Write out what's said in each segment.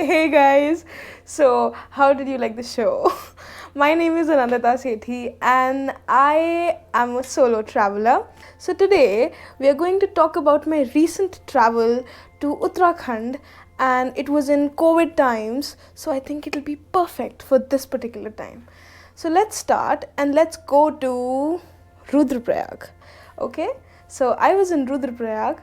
Hey guys, so how did you like the show? My name is Anandita and I am a solo traveler. So today we are going to talk about my recent travel to Uttarakhand, and it was in COVID times, so I think it'll be perfect for this particular time. So let's start and let's go to Rudraprayag. Okay, so I was in Rudraprayag.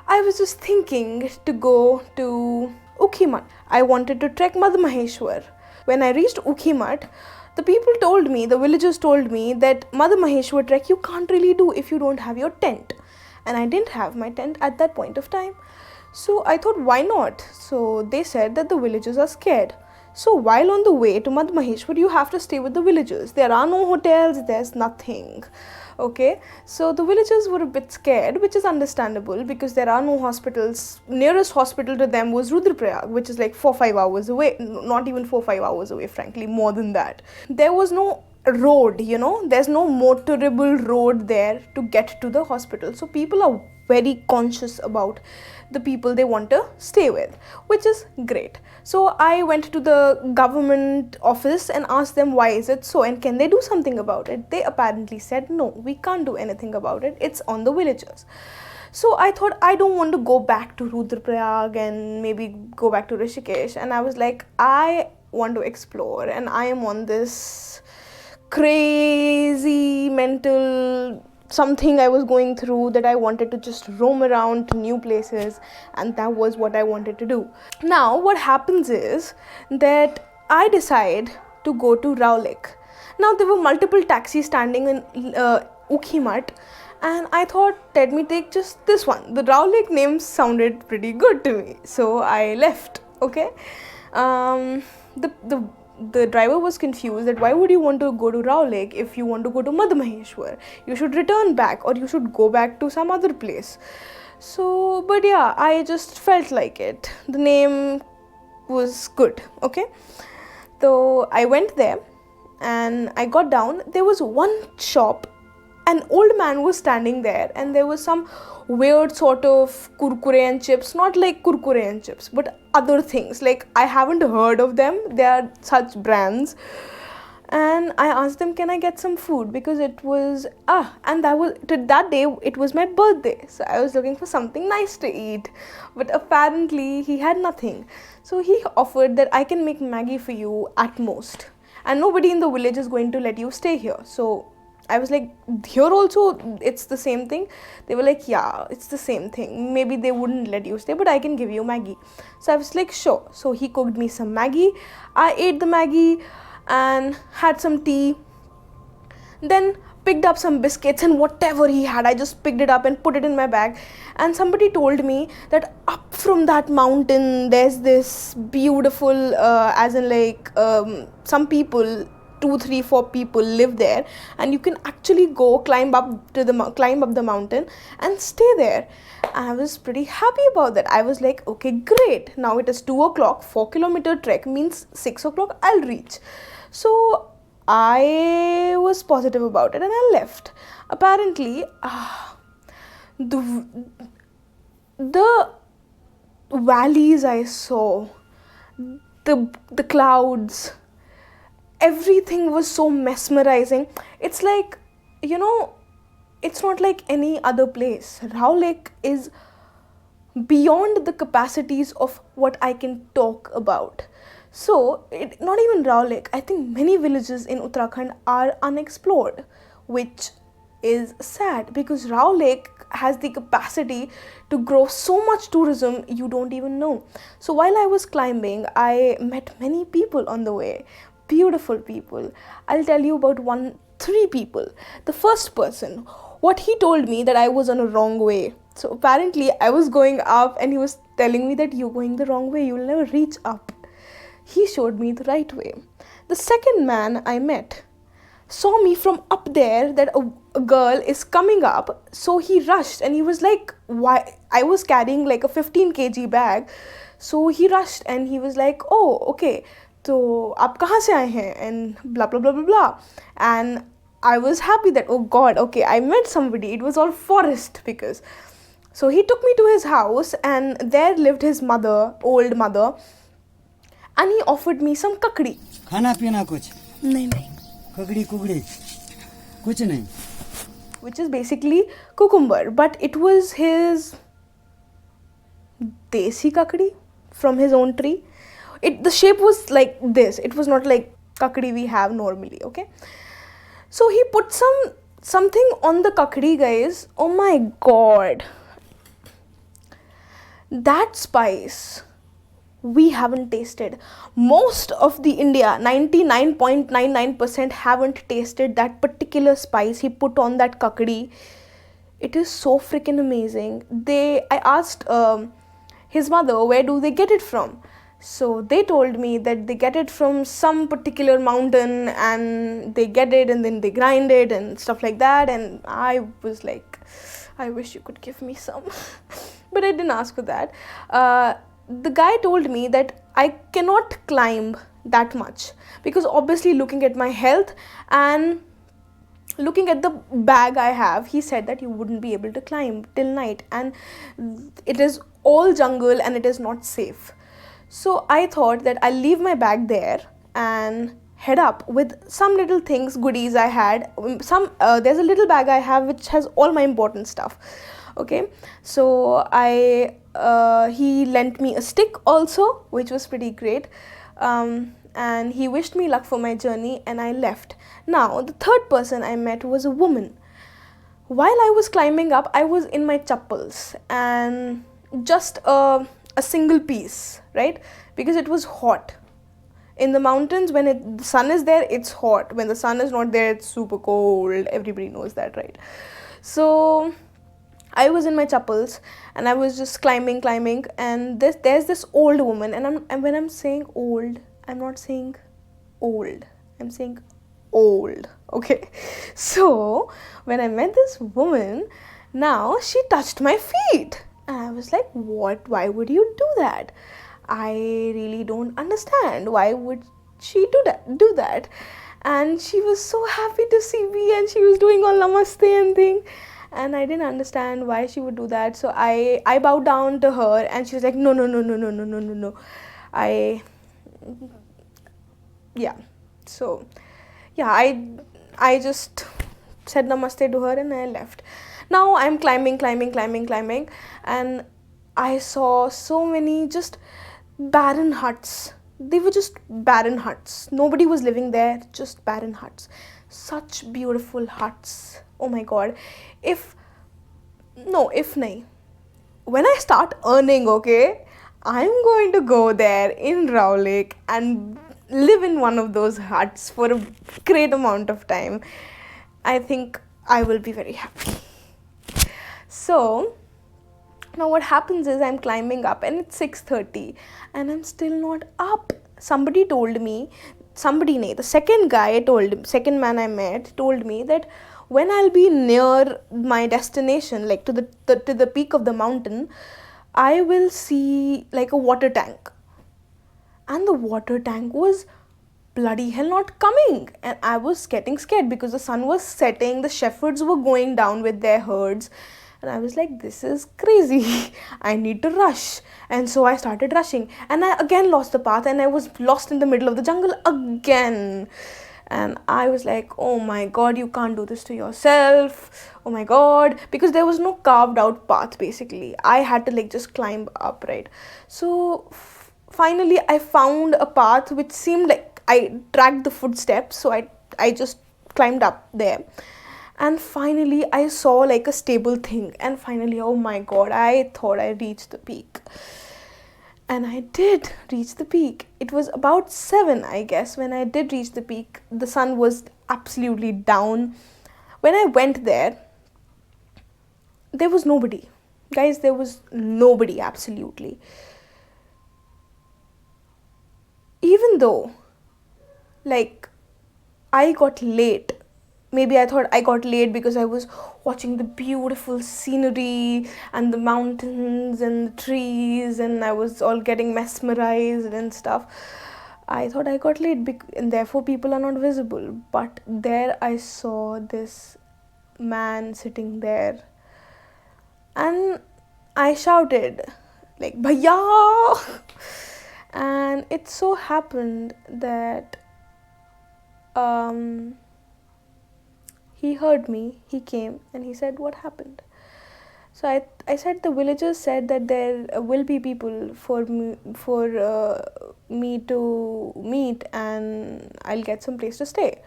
I was just thinking to go to Ukhimat. I wanted to trek Madh Maheshwar. When I reached Ukhimat, the villagers told me that Madh Maheshwar trek you can't really do if you don't have your tent. And I didn't have my tent at that point of time. So I thought, why not? So they said that the villagers are scared. So while on the way to Madh Maheshwar, you have to stay with the villagers. There are no hotels, there's nothing. Okay, so the villagers were a bit scared, which is understandable because there are no hospitals. Nearest hospital to them was Rudraprayag, which is like 4-5 hours away. Not even 4-5 hours away, frankly, more than that. There was no road, there's no motorable road there to get to the hospital. So people are very conscious about the people they want to stay with, which is great. So I went to the government office and asked them why is it so and can they do something about it. They apparently said no, we can't do anything about it, it's on the villagers. So I thought I don't want to go back to Rudraprayag and maybe go back to Rishikesh, and I was like, I want to explore and I am on this crazy mental something I was going through, that I wanted to just roam around to new places, and that was what I wanted to do. Now what happens is that I decide to go to Raulik. Now there were multiple taxis standing in Ukhimat, and I thought, let me take just this one. The Raulik name sounded pretty good to me, so I left. Okay, the driver was confused that why would you want to go to Raulik if you want to go to Madh Maheshwar? You should return back or you should go back to some other place. So, but yeah, I just felt like it. The name was good, okay? So I went there and I got down. There was one shop. An old man was standing there and there was some weird sort of kurkure and chips, not like kurkure and chips, but other things. Like, I haven't heard of them. They are such brands. And I asked them, can I get some food? Because it was, and that day, it was my birthday. So I was looking for something nice to eat. But apparently, he had nothing. So he offered that I can make Maggie for you at most. And nobody in the village is going to let you stay here. So I was like, here also it's the same thing? They were like, yeah, it's the same thing. Maybe they wouldn't let you stay, but I can give you Maggie. So I was like, sure. So he cooked me some Maggie. I ate the Maggie and had some tea. Then picked up some biscuits and whatever he had, I just picked it up and put it in my bag. And somebody told me that up from that mountain, there's this beautiful, some people, 2, 3, 4 people live there, and you can actually go climb up the mountain and stay there. And I was pretty happy about that. I was like, okay, great. Now it is 2 o'clock. 4-kilometer trek means 6 o'clock I'll reach. So I was positive about it and I left. Apparently, the valleys I saw, the clouds, everything was so mesmerizing. It's like, it's not like any other place. Raulik is beyond the capacities of what I can talk about. So, not even Raulik, I think many villages in Uttarakhand are unexplored, which is sad because Raulik has the capacity to grow so much tourism you don't even know. So while I was climbing, I met many people on the way. Beautiful people. I'll tell you about 3 people. The first person, what he told me that I was on a wrong way. So apparently I was going up and he was telling me that you're going the wrong way, you'll never reach up. He showed me the right way. The second man I met saw me from up there that a girl is coming up, so he rushed and he was like, why? I was carrying like a 15 kg bag, so he rushed and he was like, oh, okay, तो आप कहाँ से आए हैं and blah blah blah blah blah. And I was happy that, oh god, okay, I met somebody. It was all forest because, so he took me to his house and there lived his mother, old mother, and he offered me some kakdi. खाना पीना कुछ नहीं. कगड़ी कुगड़ी कुछ नहीं. Which is basically cucumber, but it was his desi kakdi from his own tree. The shape was like this. It was not like kakdi we have normally, okay? So he put something on the kakdi, guys. Oh my god. That spice we haven't tasted. Most of the India, 99.99% haven't tasted that particular spice he put on that kakdi. It is so freaking amazing. I asked his mother, where do they get it from? So they told me that they get it from some particular mountain, and they get it and then they grind it and stuff like that. And I was like, I wish you could give me some. But I didn't ask for that. The guy told me that I cannot climb that much, because obviously looking at my health and looking at the bag I have, he said that you wouldn't be able to climb till night, and it is all jungle and it is not safe. So I thought that I'll leave my bag there and head up with some little things, goodies I had. There's a little bag I have which has all my important stuff. Okay, so he lent me a stick also, which was pretty great, and he wished me luck for my journey, and I left. Now the third person I met was a woman. While I was climbing up, I was in my chappals and just a single piece, right? Because it was hot. In the mountains, when the sun is there, it's hot. When the sun is not there, it's super cold. Everybody knows that, right? So I was in my chappals and I was just climbing, and there's this old woman, and when I'm saying old, I'm not saying old, I'm saying old, okay? So when I met this woman, now she touched my feet, and I was like, what? Why would you do that? I really don't understand. Why would she do that? And she was so happy to see me, and she was doing all namaste and thing. And I didn't understand why she would do that. So I bowed down to her, and she was like, no. I just said namaste to her and I left. Now I'm climbing, and I saw so many just barren huts. They were just barren huts. Nobody was living there, just barren huts. Such beautiful huts. Oh my god. If nahi. When I start earning, okay, I'm going to go there in Raulik and live in one of those huts for a great amount of time. I think I will be very happy. So now what happens is I'm climbing up and it's 6:30 and I'm still not up. Somebody told me, the second man I met told me that when I'll be near my destination, like to the peak of the mountain, I will see like a water tank. And the water tank was bloody hell not coming, and I was getting scared because the sun was setting, the shepherds were going down with their herds, and I was like, this is crazy. I need to rush. And so I started rushing, and I again lost the path, and I was lost in the middle of the jungle again. And I was like, oh my god, you can't do this to yourself. Oh my god. Because there was no carved out path, basically. I had to like just climb up, right? So finally I found a path which seemed like I tracked the footsteps. So I just climbed up there. And finally I saw like a stable thing. And finally, oh my god, I thought I reached the peak. And I did reach the peak. It was about 7, I guess, when I did reach the peak. The sun was absolutely down. When I went there, there was nobody. Guys, there was nobody, absolutely. Even though, like, I got late. Maybe I thought I got late because I was watching the beautiful scenery and the mountains and the trees, and I was all getting mesmerized and stuff. I thought I got late and therefore people are not visible. But there I saw this man sitting there, and I shouted like, Bhaiya! And it so happened that um, he heard me. He came and he said, "What happened?" So I said the villagers said that there will be people for me to meet, and I'll get some place to stay.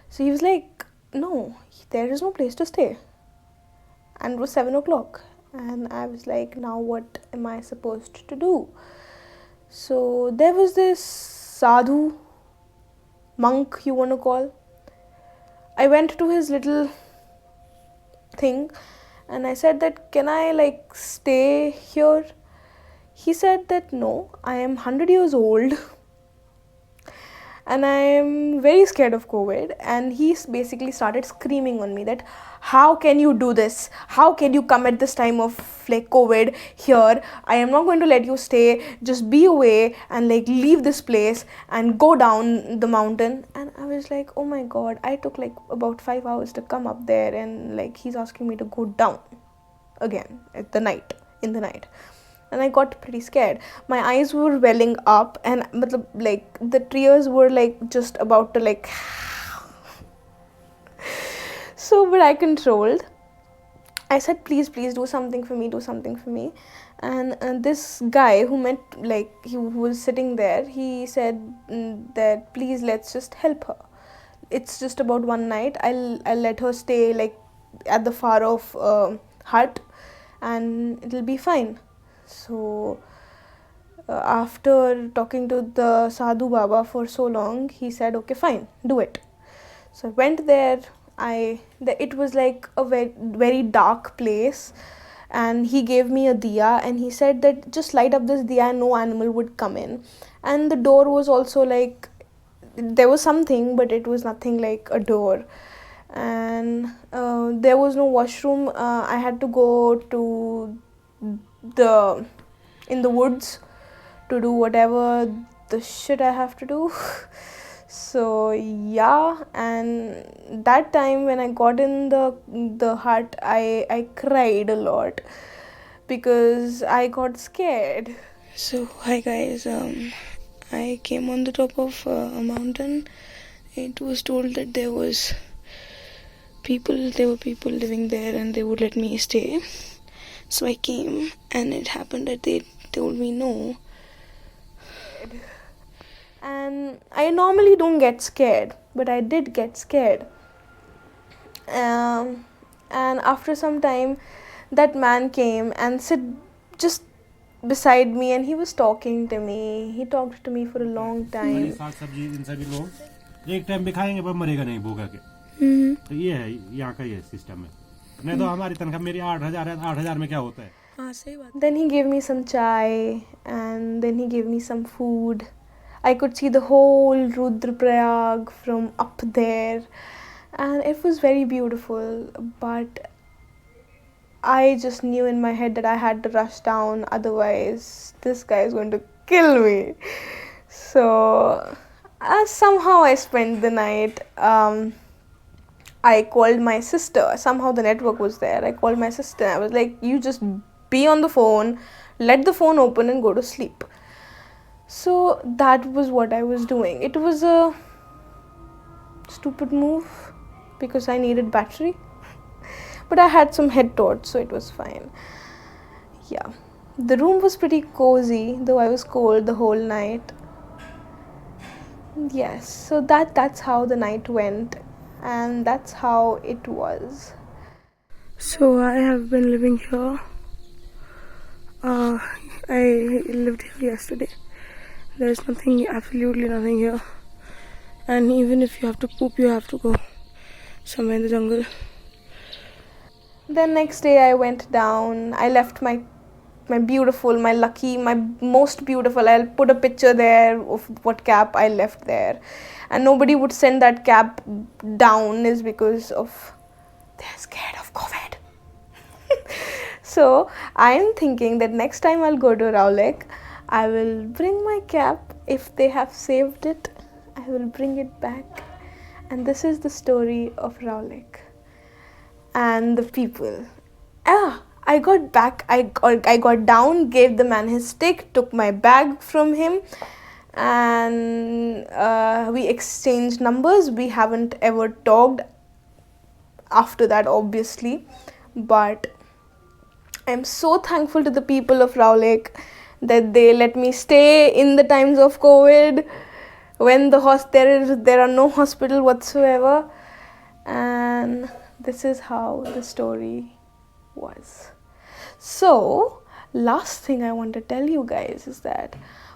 So he was like, "No, there is no place to stay." And it was 7 o'clock, and I was like, "Now what am I supposed to do?" So there was this sadhu, monk, you want to call. I went to his little thing and I said that, "Can I like stay here?" He said that, "No, I am 100 years old and I am very scared of COVID." And he basically started screaming on me that, "How can you do this? How can you come at this time of like COVID here? I am not going to let you stay. Just be away and like leave this place and go down the mountain." And I was like, "Oh my god, I took like about 5 hours to come up there, and like he's asking me to go down again at the night, in the night." And I got pretty scared. My eyes were welling up, and like the tears were like just about to like. So, but I controlled. I said, "Please, please do something for me, do something for me." And this guy who met, like, who was sitting there, he said that, "Please, let's just help her. It's just about one night. I'll let her stay, like, at the far off hut, and it'll be fine." So, after talking to the Sadhu Baba for so long, he said, "Okay, fine, do it." So I went there. It was like a very, very dark place, and he gave me a diya, and he said that just light up this diya and no animal would come in. And the door was also like, there was something, but it was nothing like a door. And there was no washroom. I had to go to the in the woods to do whatever the shit I have to do. So yeah, and that time when I got in the hut, I cried a lot because I got scared. So hi guys, I came on the top of a mountain. It was told that there were people living there and they would let me stay. So I came, and it happened that they told me no. And I normally don't get scared, but I did get scared. And after some time, that man came and sit just beside me, and he was talking to me. He talked to me for a long time. साग सब्जी इन सभी लोग एक time भी खाएंगे पर मरेगा नहीं भूखा के। तो ये है यहाँ का ये सिस्टम है। नहीं तो हमारी तनख्वाह मेरी 8,000 है, 8,000 में क्या होता है? हाँ सही बात। Then he gave me some chai, and then he gave me some food. I could see the whole Rudraprayag from up there, and it was very beautiful. But I just knew in my head that I had to rush down, otherwise this guy is going to kill me. So somehow I spent the night. I called my sister. Somehow the network was there. I called my sister. I was like, "You just be on the phone, let the phone open, and go to sleep." So that was what I was doing. It was a stupid move because I needed battery, but I had some head torch, so it was fine. Yeah, the room was pretty cozy, though I was cold the whole night. Yes, so that's how the night went, and that's how it was. So I have been living here. I lived here yesterday. There's nothing, absolutely nothing here. And even if you have to poop, you have to go somewhere in the jungle. Then next day I went down. I left my beautiful, my lucky, my most beautiful. I'll put a picture there of what cap I left there. And nobody would send that cap down is because of they're scared of COVID. So I'm thinking that next time I'll go to Rowlek, I will bring my cap. If they have saved it, I will bring it back. And this is the story of Rowlek and the people. I got back, I got down, gave the man his stick, took my bag from him, and we exchanged numbers. We haven't ever talked after that, obviously, but I'm so thankful to the people of Rao Lake that they let me stay in the times of COVID when there are no hospital whatsoever. And this is how the story was. So, last thing I want to tell you guys is that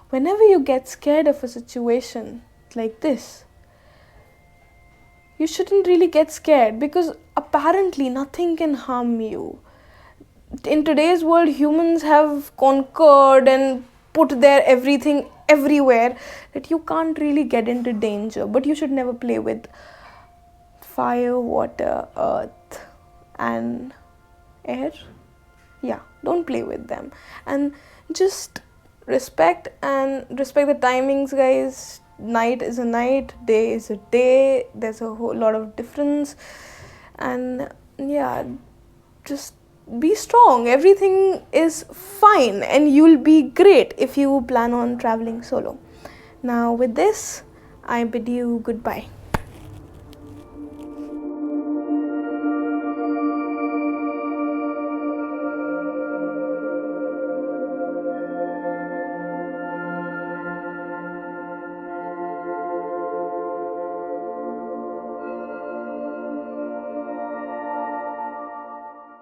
whenever you get scared of a situation like this, you shouldn't really get scared, because apparently nothing can harm you. In today's world, humans have conquered and put their everything everywhere that you can't really get into danger. But you should never play with fire, water, earth, and air. Yeah, don't play with them, and just respect the timings, guys. Night is a night, day is a day. There's a whole lot of difference, and yeah, just be strong. Everything is fine, and you'll be great if you plan on traveling solo. Now with this, I bid you goodbye.